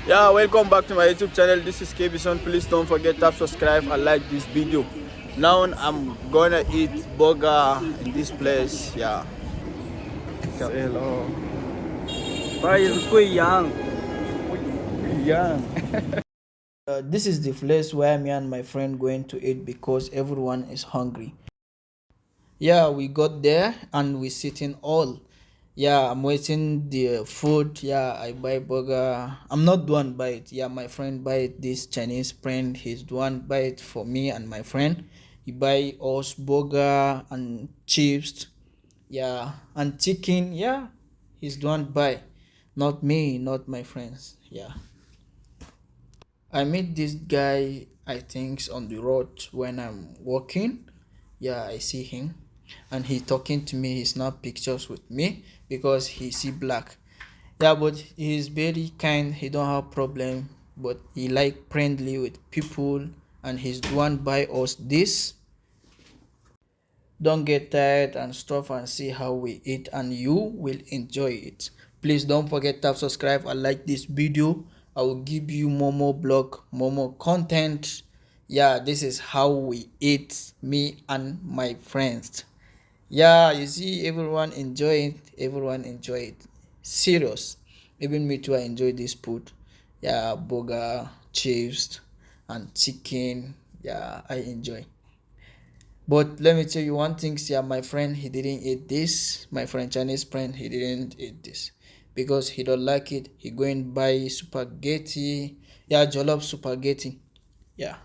Yeah, welcome back to my YouTube channel. This is KBson. Please don't forget to subscribe and like this video. Now I'm gonna eat burger in this place. Yeah. Say hello. Where is Guiyang? Yeah. This is the place where me and my friend going to eat because everyone is hungry. Yeah, we got there and we sitting all. Yeah, I'm waiting the food. Yeah, I buy burger. I'm not the one buy it. Yeah, my friend buy it. This Chinese friend, he's the one buy it for me and my friend. He buy us burger and chips. Yeah, and chicken. Yeah, he's the one buy, not me, not my friends. Yeah. I met this guy, I think, on the road when I'm walking. Yeah, I see him, and he talking to me. He snap pictures with me because he see black. Yeah, but he's very kind. He don't have problem, but he like friendly with people, and he's the one buy us this. Don't get tired and stuff and see how we eat and you will enjoy it. Please don't forget to subscribe and like this video. I will give you more blog, more content. Yeah, this is how we eat, me and my friends. Yeah, you see everyone enjoy it. Everyone enjoy it. Serious. Even me too, I enjoy this food. Yeah, burger, chips and chicken. Yeah, I enjoy. But let me tell you one thing, yeah, my friend, he didn't eat this. My friend, Chinese friend, he didn't eat this because he don't like it. He go and buy spaghetti. Yeah, jollof spaghetti. Yeah.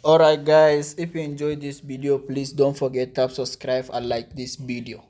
Alright guys, if you enjoyed this video, please don't forget to subscribe and like this video.